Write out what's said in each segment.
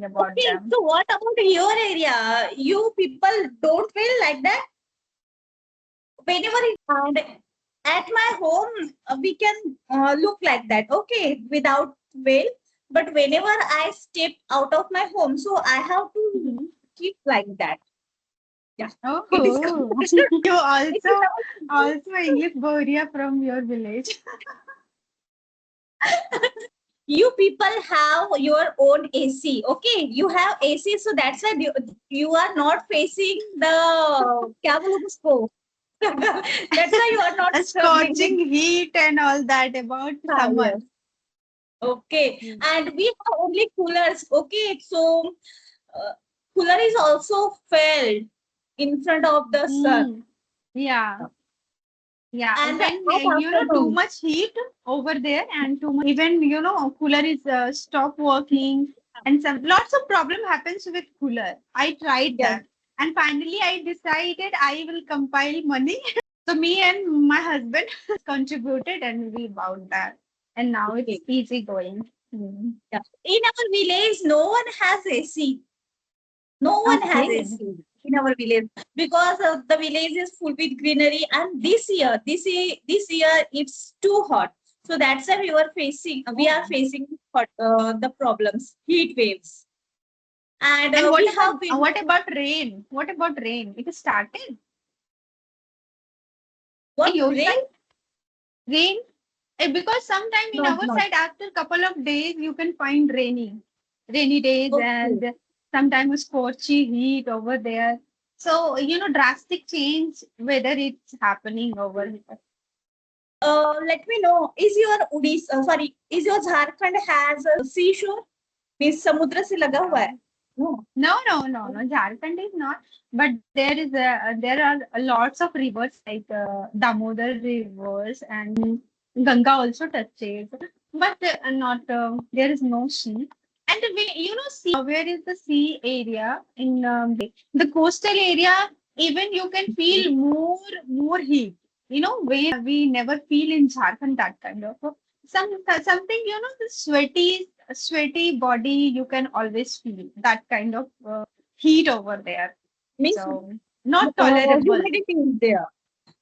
something about Okay, them. so what about your area? You people don't feel like that? Whenever and at my home, we can look like that, okay, without veil. But whenever I step out of my home, so I have to Mhm. keep like that. Yeah, it is Oh, compulsion. you It is also English Boria from your village. you people have your own AC, okay? You have AC, so that's why you are not facing the क्या बोलूं उसको? That's why you are not A struggling with. scorching heat and all that about summer. Yes. Okay, Mm. and we have only coolers. Okay, so cooler is also felt in front of the sun. Mm. Yeah. Yeah, And when at too afternoon, much heat over there and too much, even cooler is stop working and some lots of problem happens with cooler. I tried yes, that and finally I decided I will compile money. So me and my husband contributed and we bought that and now okay. it's easy going. Mm. Yeah. In our village, no one has AC. No one has Okay. AC in our village because the village is full with greenery. And this year it's too hot. So that's why we are Oh. facing the problems, heat waves. And And we have been what about rain? What about rain? It started. what Your rain? side rain. Because sometime in Not our not side, after a couple of days, you can find rainy days, okay. and sometimes scorchy heat over there. So, drastic change whether it's happening over here. Let me know. Is your Odisha, sorry, is your Jharkhand has a seashore? Means समुद्र से लगा हुआ है? No, No. no. Jharkhand is not, but there are lots of rivers like Damodar rivers and Ganga also touches, but not there is no sea. And we, sea, where is the sea area in the coastal area? Even you can feel more heat. Where we never feel in Jharkhand that kind of something. The sweaty body you can always feel that kind of heat over there. Means So not tolerable. humidity is there.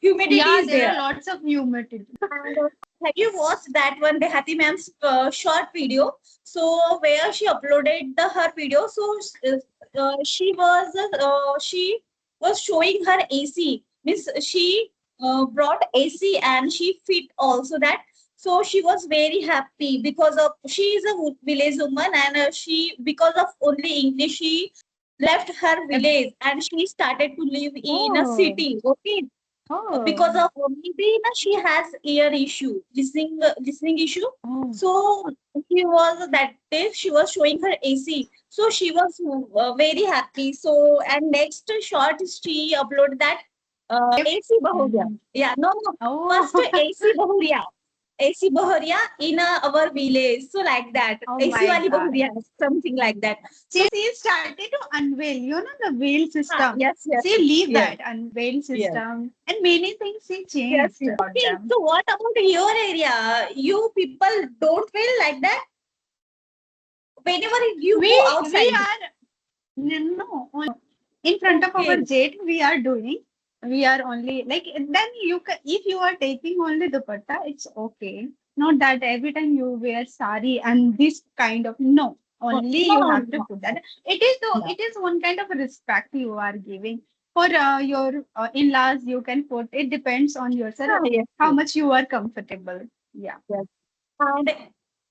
Humidity Yeah, is there are there. lots of humidity. And have you watched that one, Dehati ma'am's short video? So where she uploaded her video. So she was showing her AC. Means she brought AC and she fit also that. So she was very happy because of she is a village woman and she because of only English she left her Ev- village and she started to live in a Oh, city. Okay, because oh, of maybe she has ear issue, listening issue. oh. So she was that day she was showing her AC. So she was very happy. So and next short she uploaded that AC Bahuriya. Mm. Yeah, no. Oh, First AC Bahuriya. AC Bahuriya in our village. So like that. oh AC my Wali God. Bahuriya, something like that. So She started to unveil, the veil system. yes, yes, She leave yes, that unveil yes. system and many things she Yes, changed yes. about Okay, them. so what about your area? You people don't feel like that whenever you go We outside. are no in front of our Okay. jet we are doing. We are only like then if you are taking only dupatta, it's okay. Not that every time you wear sari and this kind of no. No, Only you no, have to no, put that. It is though no. it is one kind of respect you are giving. For your in-laws, you can put. It depends on yourself Ah, yes, how yes, much you are comfortable. Yeah. yes. And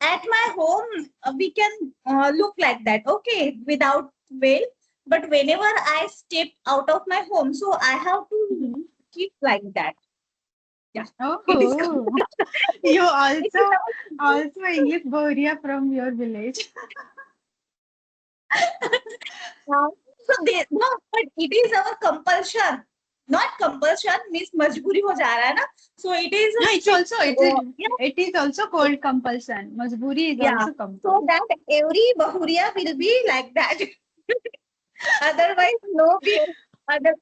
at my home, we can look like that. Okay, without veil. But whenever I step out of my home, so I have to Mhm. keep like that. Yeah, it is. Oh, you It is also English Boria from your village. our so they no, but it is our compulsion. Not compulsion means मजबूरी हो जा रहा है ना. So it is a No, it's strict. also Yeah, it is also called compulsion. Majburi is yeah. also So compulsion. that every bahuriya will be like that. Otherwise, no fear.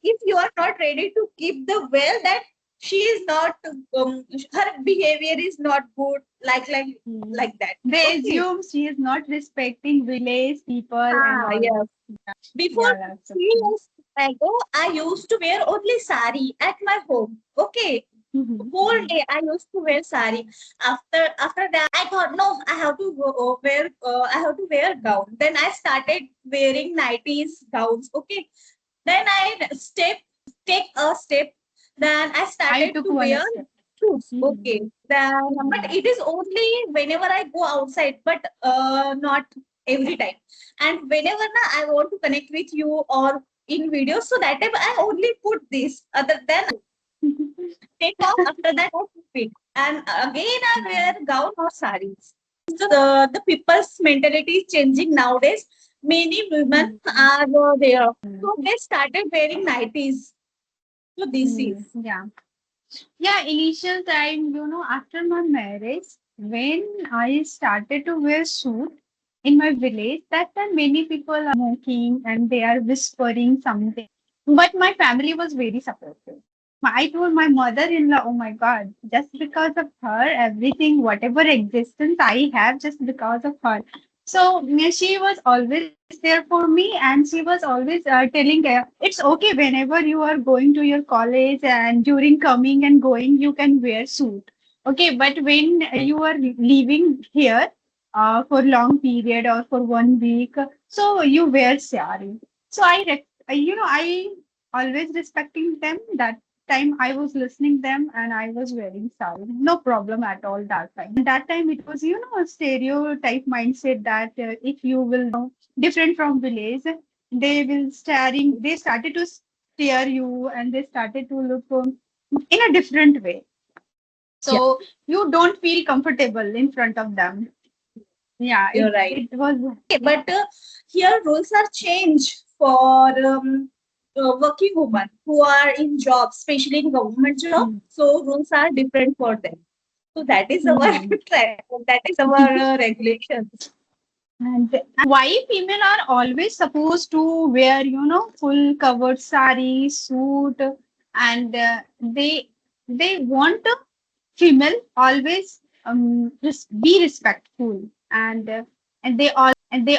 If you are not ready to keep the well, that she is not, her behavior is not good. like Mm. like that. They Okay. assume she is not respecting village people and Ah, all. yes. Before Yeah, lots of 3 years things. ago, I used to wear only sari at my home. Okay, whole Mhm. day I used to wear sari. After that, I thought no, I have to wear I have to wear gown. Then I started wearing nighties gowns. Okay, then I take a step. Then I I started took to one wear step. shoes. Mhm. Okay, then but Mhm. it is only whenever I go outside, but not every time. And whenever I want to connect with you or in videos, so that time I only put this. Other than take off. After that, I keep it. And again, I wear gown or saris. The people's mentality is changing nowadays. Many women Mhm. are there. So they started wearing nighties. So this is. Mhm. Yeah. Yeah, initial time, after my marriage, when I started to wear suit in my village, that time many people are smoking and they are whispering something. But my family was very supportive. I told my mother-in-law, oh my God, just because of her, everything, whatever existence I have, just because of her. So yeah, she was always there for me, and she was always telling, it's okay whenever you are going to your college and during coming and going, you can wear suit. Okay, but when you are leaving here for long period or for 1 week, so you wear sari. So I always respecting them. That time I was listening them and I was wearing sari. No problem at all that time. And that time it was, a stereotype mindset that if you will different from village, they started to stare you and they started to look in a different way. Yeah, So you don't feel comfortable in front of them. Yeah, you're it right. it was. Okay, but here rules are changed for working women who are in jobs, especially in government job. Hmm. So rules are different for them. So that is our Hmm. that is our regulations. And why female are always supposed to wear, full covered sari, suit, and they want a female always be respectful and they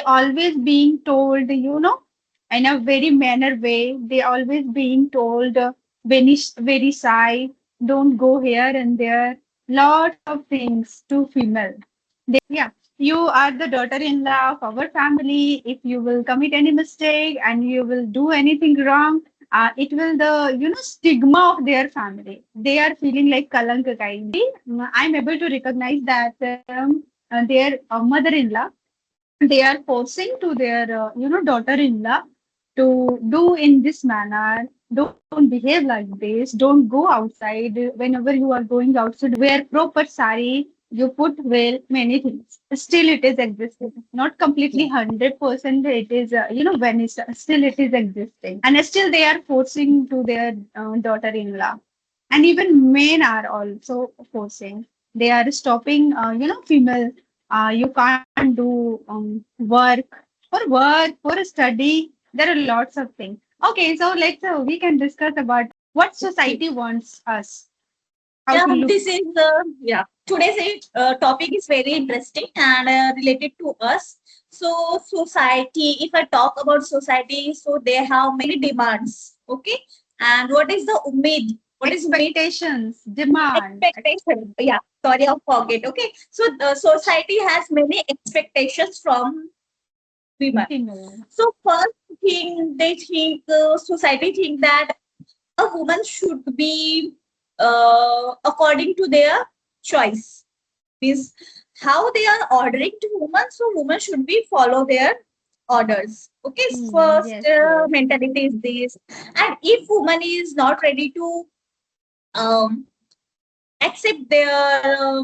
always being told, in a very manner way. They always being told very shy, don't go here and there. Lots of things to female. Yeah, you are the daughter-in-law of our family. If you will commit any mistake and you will do anything wrong, it will the stigma of their family. They are feeling like kalank kind. I'm able to recognize that their mother-in-law, they are forcing to their daughter-in-law to do in this manner. Don't behave like this. Don't go outside. Whenever you are going outside, wear proper sari. You put well many things. Still, it is existing. Not Yeah. completely 100%. It is vanished. Still, it is existing, and still they are forcing to their daughter-in-law, and even men are also forcing. They are stopping. Female. You can't do work for study. There are lots of things. Okay, so let's we can discuss about what Okay. society wants us, how Yeah, to look. this is yeah. Today's topic is very interesting and related to us. So society, if I talk about society, so they have many demands. Okay, and what is the umid? What is umid? Expectations, demand, Expectation. Yeah, sorry, I forget. Okay, so the society has many expectations from women. female. So first thing they think, society think that a woman should be according to their choice. Means how they are ordering to women, so women should be follow their orders. Okay, first Yes, yes. mentality is this, and if woman is not ready to um, accept their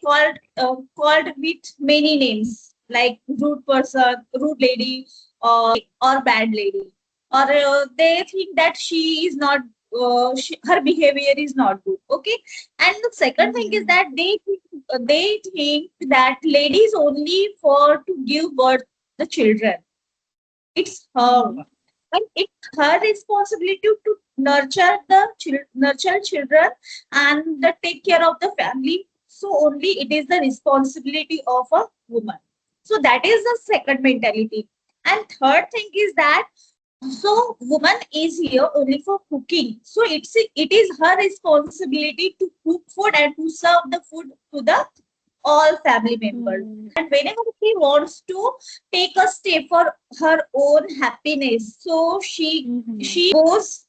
called with many names like rude person, rude lady, or bad lady, or they think that she is not her behavior is not good. Okay, and the second thing is Mhm. that they think that ladies only for to give birth the children. It's her, Mhm. and it's her responsibility to nurture the nurture children and the take care of the family. so only it is the responsibility of a woman. So that is the second mentality. And third thing is that so woman is here only for cooking. So it is her responsibility to cook food and to serve the food to the all family members. Mm, And whenever she wants to take a step for her own happiness, so mhm, she goes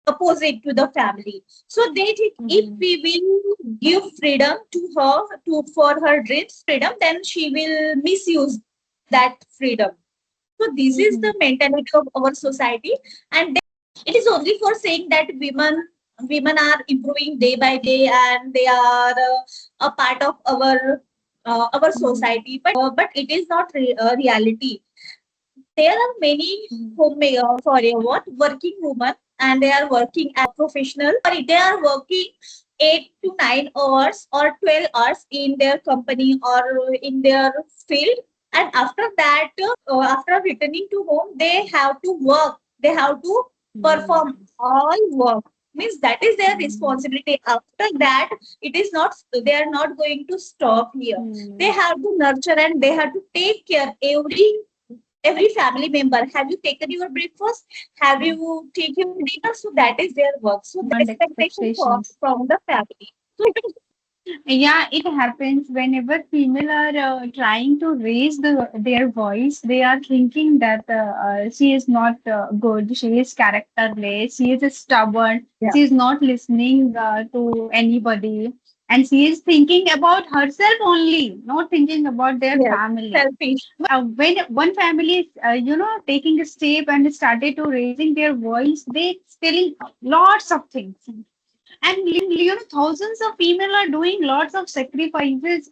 opposite to the family. So they think if mhm, we will give freedom to her to for her dreams freedom, then she will misuse that freedom. So this is the mhm, mentality of our society, and it is only for saying that women are improving day by day and they are a part of our mhm, society, but it is not reality. There are many mhm, sorry, what working women, and they are working as professional. Sorry, they are working 8 to 9 hours or 12 hours in their company or in their field, and after that, after returning to home, they have to work. They have to perform mhm, all work. Means that is their mhm, responsibility. After that, it is not. They are not going to stop here. They mhm. have to nurture and they have to take care every family member. Have you taken your breakfast? Have you taken your dinner? So that is their work. So the Beyond expectation expectations. from the family. So it is, Yeah, it happens whenever female are trying to raise their voice. They are thinking that she is not good. She is characterless. She is stubborn. yeah, She is not listening to anybody, and she is thinking about herself only, not thinking about their yes, family. selfish. When one family is, taking a step and started to raising their voice, they telling lots of things, and thousands of female are doing lots of sacrifices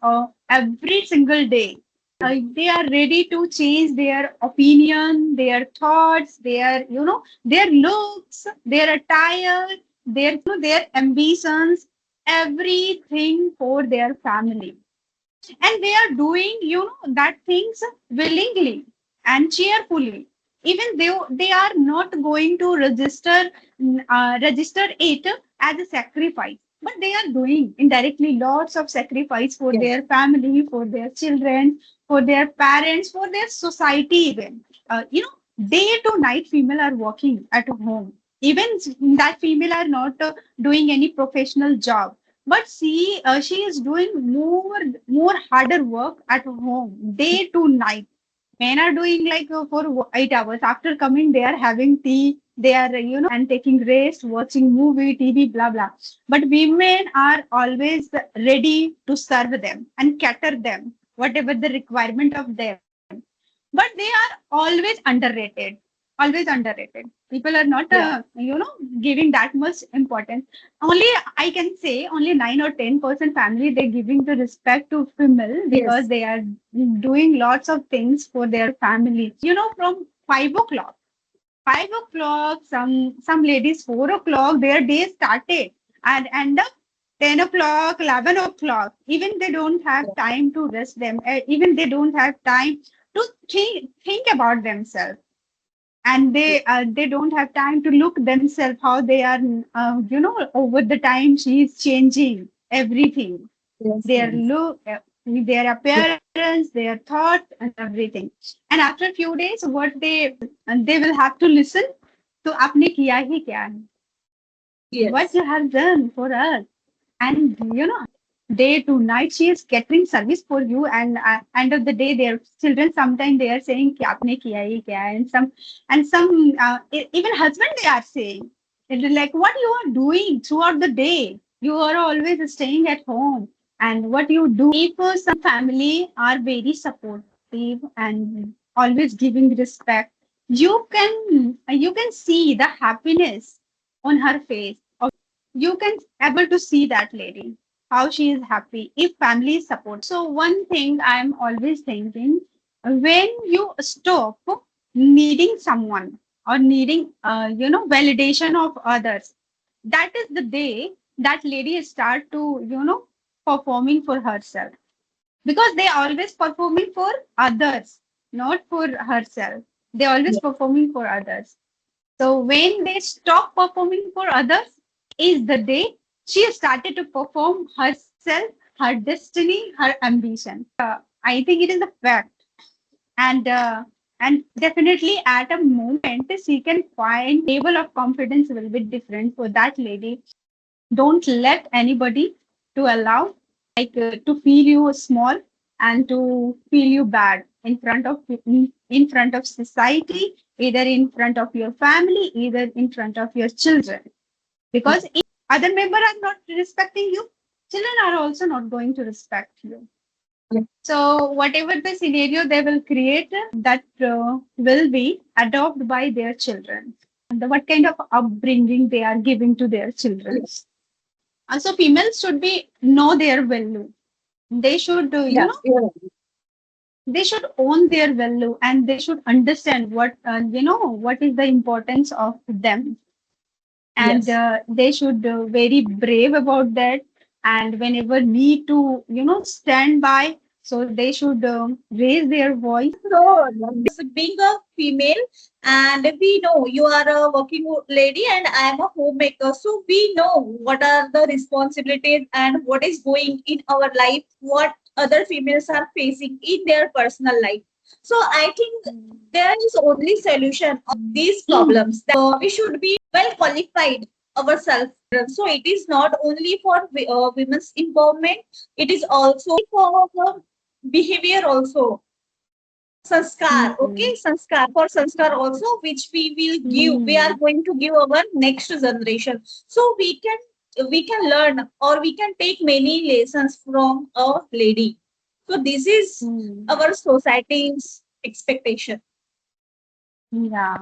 every single day. They are ready to change their opinion, their thoughts, their looks, their attire, their ambitions, everything for their family, and they are doing that things willingly and cheerfully. Even they are not going to register it as a sacrifice, but they are doing indirectly lots of sacrifice for Yes, their family, for their children, for their parents, for their society. Even day to night female are working at home. Even that female are not doing any professional job, but she is doing more harder work at home day to night. Men are doing like for 8 hours. After coming, they are having tea. They are and taking rest, watching movie, TV, blah blah. But women are always ready to serve them and cater them whatever the requirement of them. But they are always underrated. Always underrated. People are not yeah, giving that much importance. Only I can say only 9 or 10% family they giving the respect to female because yes, they are doing lots of things for their families. From 5 o'clock, 5 o'clock, some ladies 4 o'clock, their day started and end up 10 o'clock, 11 o'clock. Even they don't have yes, time to rest them. Even they don't have time to think about themselves, and they don't have time to look themselves how they are. Over the time she is changing everything, yes, their yes, look, their appearance, their thoughts, and everything. And after a few days, what they will have to listen to आपने किया ही क्या है, what yes, you have done for us. And day to night she is catering service for you, and end of the day their children sometimes they are saying कि आपने किया ही क्या है, and some even husband they are saying, it's like what you are doing throughout the day, you are always staying at home, and what you do. If some family are very supportive and always giving respect, you can see the happiness on her face. You can able to see that lady how she is happy if family is supportive. So one thing I'm always thinking, when you stop needing someone or needing validation of others, that is the day that lady start to performing for herself, because they always performing for others, not for herself. They always yes, performing for others. So when they stop performing for others is the day she started to perform herself her destiny, her ambition. I think it is a fact. And definitely at a moment she can find level of confidence will be different for that lady. Don't let anybody to allow to feel you small and to feel you bad in front of society, either in front of your family, either in front of your children. Because if other members are not respecting you, children are also not going to respect you. So whatever the scenario they will create, that will be adopted by their children. And what kind of upbringing they are giving to their children. Also, females should be know their value. They should, Yeah, you're right. they should own their value, and they should understand what what is the importance of them, and Yes. they should very brave about that. And whenever need to stand by, so they should raise their voice. So, being a female, and we know you are a working lady, and I am a homemaker. So, we know what are the responsibilities and what is going in our life, what other females are facing in their personal life. So, I think there is only solution of these problems that we should be well qualified ourselves. So, it is not only for women's empowerment, it is also for behavior also sanskar, okay, Mhm. sanskar for sanskar also, which we are Mhm. going to give our next generation. So we can learn or we can take many lessons from a lady. So this is Mhm. our society's expectation. Yeah.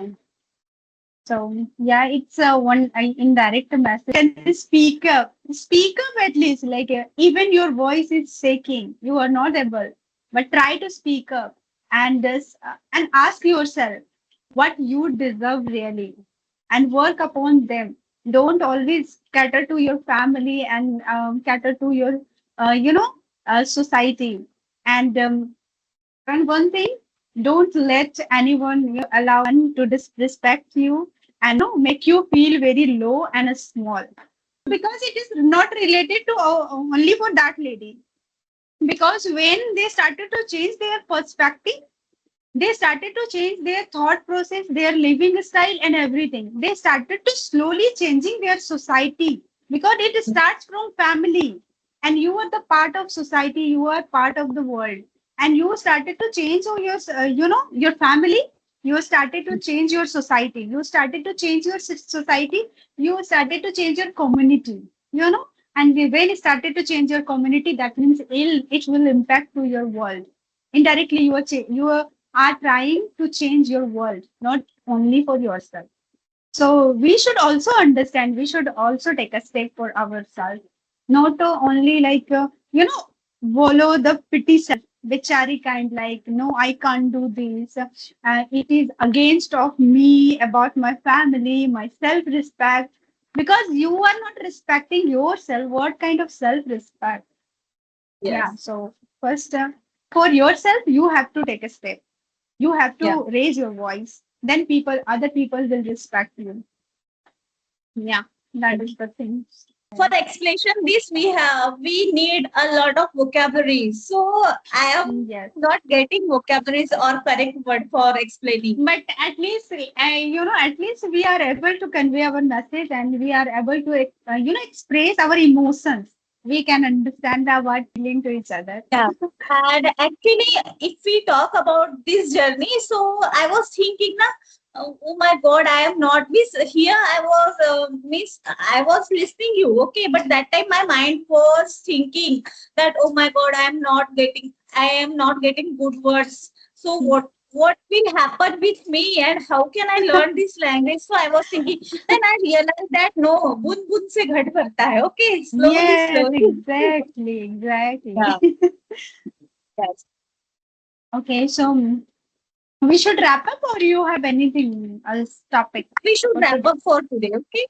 So yeah, it's one indirect message. And speak up. Speak up at least. Like even your voice is shaking. You are not able, but try to speak up and ask yourself what you deserve really, and work upon them. Don't always cater to your family and cater to your society. And one thing, don't let anyone allow to disrespect you and make you feel very low and small, because it is not related to only for that lady. Because when they started to change their perspective, they started to change their thought process, their living style, and everything. They started to slowly changing their society, because it starts from family, and you are the part of society. You are part of the world, and you started to change your your family. You started to change your society. You started to change your society. You started to change your community. You know, and when it started to change your community, that means it will impact to your world. Indirectly, are trying to change your world, not only for yourself. So we should also understand, we should also take a step for ourselves, not to only follow the pity self, bichari kind, like, no, I can't do this. It is against of me, about my family, my self-respect. Because you are not respecting yourself, what kind of self-respect? Yeah, Yes. so first, for yourself, you have to take a step. You have Yeah. to raise your voice. Then other people will respect you. Yeah, that is the thing. For explanation this we need a lot of vocabulary, so I am Yes. not getting vocabularies or correct word for explaining. But at least, at least we are able to convey our message, and we are able to, express our emotions. We can understand our feeling to each other. Yeah. And actually, if we talk about this journey, so I was thinking, na, oh my God, I am not miss here. I was miss. I was listening you, okay, but that time my mind was thinking that oh my God, I am not getting. I am not getting good words. So what will happen with me and how can I learn this language? So I was thinking. Then I realized that no, bun bun se ghat bharta hai. Okay, slowly, Yes, slowly. exactly, Yeah. exactly. Yes. Okay, so we should wrap up, or you have anything else topic We should for wrap today? up for today, okay?